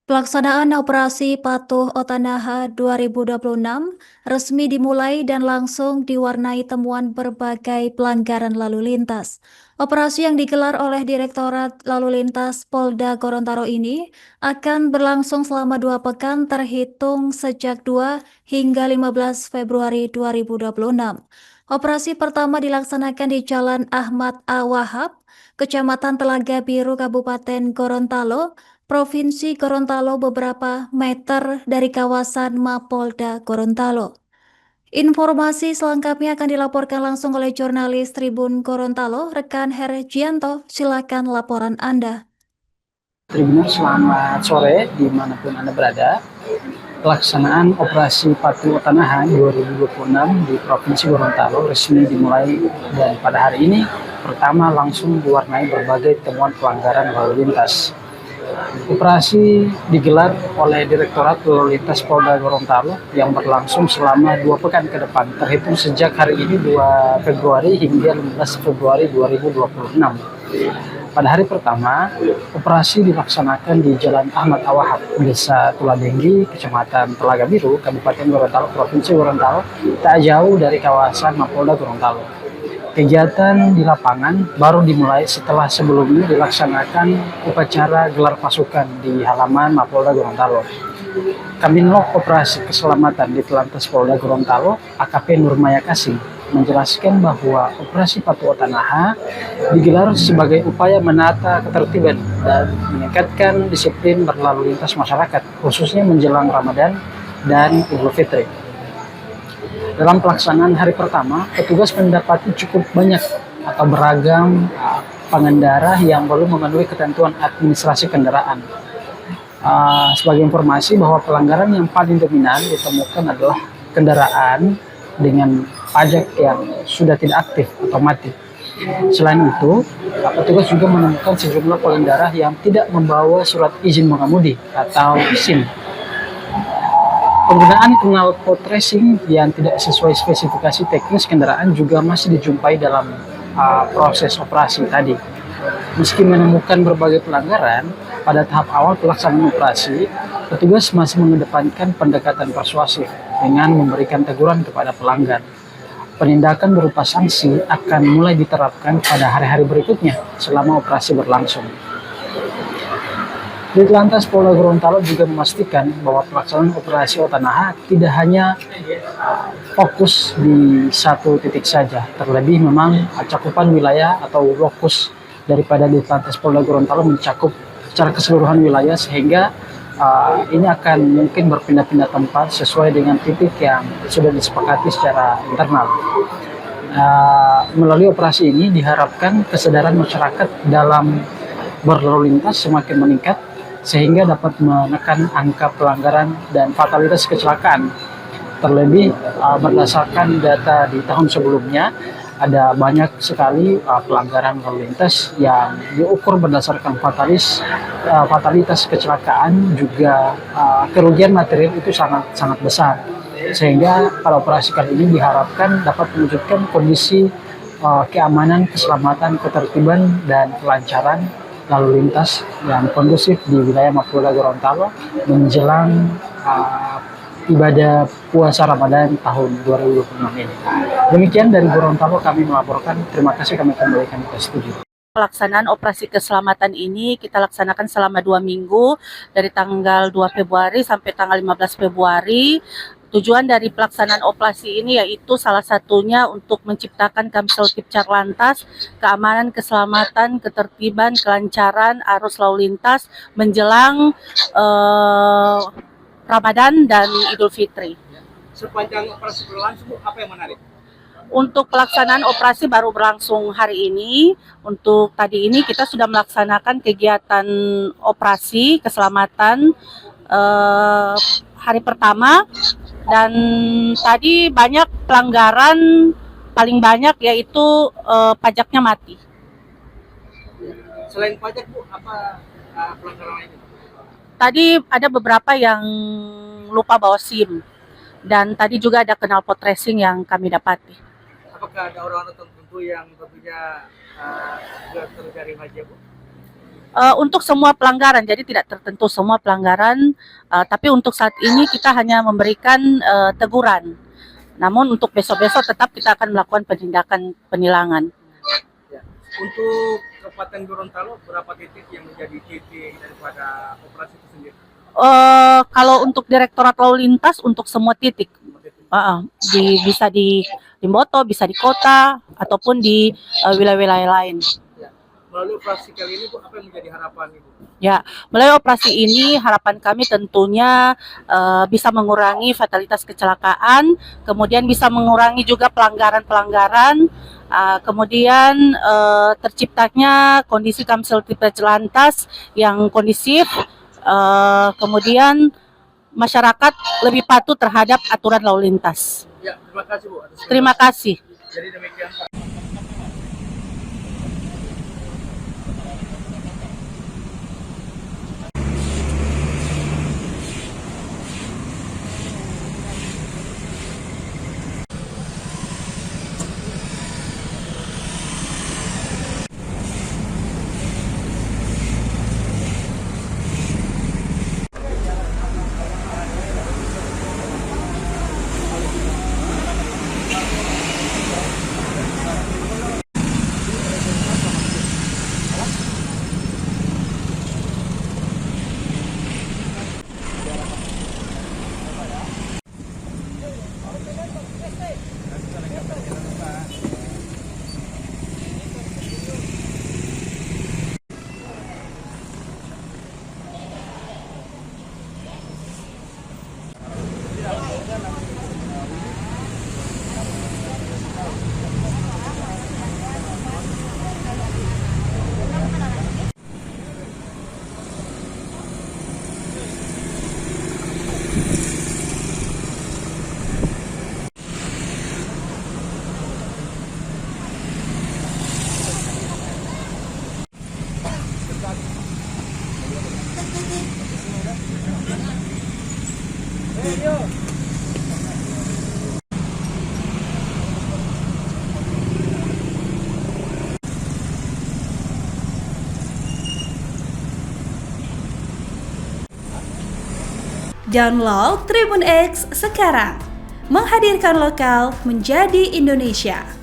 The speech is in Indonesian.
Pelaksanaan Operasi Patuh Otanaha 2026 resmi dimulai dan langsung diwarnai temuan berbagai pelanggaran lalu lintas. Operasi yang digelar oleh Direktorat Lalu Lintas Polda Gorontalo ini akan berlangsung selama 2 pekan terhitung sejak 2 hingga 15 Februari 2026. Operasi pertama dilaksanakan di Jalan Ahmad A. Wahab, Kecamatan Telaga Biru, Kabupaten Gorontalo, Provinsi Gorontalo beberapa meter dari kawasan Mapolda Gorontalo. Informasi selengkapnya akan dilaporkan langsung oleh jurnalis Tribun Gorontalo, rekan Hergianto. Silakan laporan Anda. Tribuners, selamat sore dimanapun Anda berada. Pelaksanaan Operasi Patuh Otanaha 2026 di Provinsi Gorontalo resmi dimulai dan pada hari ini pertama langsung diwarnai berbagai temuan pelanggaran lalu lintas. Operasi digelar oleh Direktorat Lalu Lintas Polda Gorontalo yang berlangsung selama 2 pekan ke depan, terhitung sejak hari ini 2 Februari hingga 15 Februari 2026. Pada hari pertama, operasi dilaksanakan di Jalan Ahmad A. Wahab, Desa Tuladenggi, Kecamatan Telaga Biru, Kabupaten Gorontalo, Provinsi Gorontalo, tak jauh dari kawasan Mapolda Gorontalo. Kegiatan di lapangan baru dimulai setelah sebelumnya dilaksanakan upacara gelar pasukan di halaman Mapolda Gorontalo. Kabinlog Operasi Keselamatan di Telantas Polda Gorontalo, AKP Nurmaya Kasih, menjelaskan bahwa Operasi Patuh Otanaha digelar sebagai upaya menata ketertiban dan meningkatkan disiplin berlalu lintas masyarakat, khususnya menjelang Ramadan dan Idul Fitri. Dalam pelaksanaan hari pertama, petugas mendapati cukup banyak atau beragam pengendara yang belum memenuhi ketentuan administrasi kendaraan. Sebagai informasi bahwa pelanggaran yang paling dominan ditemukan adalah kendaraan dengan pajak yang sudah tidak aktif atau mati. Selain itu, petugas juga menemukan sejumlah pengendara yang tidak membawa surat izin mengemudi atau SIM. Penggunaan knalpot racing yang tidak sesuai spesifikasi teknis kendaraan juga masih dijumpai dalam proses operasi tadi. Meski menemukan berbagai pelanggaran, pada tahap awal pelaksanaan operasi, petugas masih mengedepankan pendekatan persuasif dengan memberikan teguran kepada pelanggar. Penindakan berupa sanksi akan mulai diterapkan pada hari-hari berikutnya selama operasi berlangsung. Ditlantas Polda Gorontalo juga memastikan bahwa pelaksanaan Operasi Otanaha tidak hanya fokus di satu titik saja. Terlebih memang cakupan wilayah atau lokus daripada Ditlantas Polda Gorontalo mencakup secara keseluruhan wilayah, sehingga ini akan mungkin berpindah-pindah tempat sesuai dengan titik yang sudah disepakati secara internal. Melalui operasi ini diharapkan kesadaran masyarakat dalam berlalu lintas semakin meningkat, sehingga dapat menekan angka pelanggaran dan fatalitas kecelakaan. Terlebih berdasarkan data di tahun sebelumnya, ada banyak sekali pelanggaran lalu lintas yang diukur berdasarkan fatalitas kecelakaan, juga kerugian material itu sangat besar. Sehingga pada operasi kali ini diharapkan dapat mewujudkan kondisi keamanan, keselamatan, ketertiban, dan kelancaran lalu lintas yang kondusif di wilayah Mapolda Gorontalo menjelang ibadah puasa Ramadan tahun 2026 ini. Demikian dari Gorontalo kami melaporkan. Terima kasih, kami kembalikan ke studio. Pelaksanaan operasi keselamatan ini kita laksanakan selama 2 minggu dari tanggal 2 Februari sampai tanggal 15 Februari. Tujuan dari pelaksanaan operasi ini yaitu salah satunya untuk menciptakan Kamtipmas Lantas, keamanan, keselamatan, ketertiban, kelancaran arus lalu lintas menjelang Ramadan dan Idul Fitri. Sepanjang operasi berlangsung, apa yang menarik? Untuk pelaksanaan operasi baru berlangsung hari ini. Untuk tadi ini kita sudah melaksanakan kegiatan operasi keselamatan hari pertama, dan tadi banyak pelanggaran, paling banyak yaitu pajaknya mati. Selain pajak, Bu, apa pelanggaran lainnya? Tadi ada beberapa yang lupa bawa SIM, dan tadi juga ada knalpot racing yang kami dapati. Apakah ada orang tertentu yang tentunya juga terjaring razia, Bu? Untuk semua pelanggaran, jadi tidak tertentu semua pelanggaran, tapi untuk saat ini kita hanya memberikan teguran. Namun untuk besok-besok tetap kita akan melakukan penindakan penilangan. Ya. Untuk Kabupaten Gorontalo berapa titik yang menjadi titik daripada operasi itu sendiri? Kalau untuk Direktorat Lalu Lintas untuk semua titik, bisa di Limboto, bisa di kota, ataupun di wilayah-wilayah lain. Ya. Melalui operasi kali ini Bu, apa yang menjadi harapan Ibu? Ya, melalui operasi ini harapan kami tentunya bisa mengurangi fatalitas kecelakaan, kemudian bisa mengurangi juga pelanggaran-pelanggaran, kemudian terciptanya kondisi Kamtipmas lantas yang kondisif, kemudian masyarakat lebih patuh terhadap aturan lalu lintas. Ya, terima kasih Bu. Terima kasih. Jadi demikian. Download Tribun X sekarang, menghadirkan lokal menjadi Indonesia.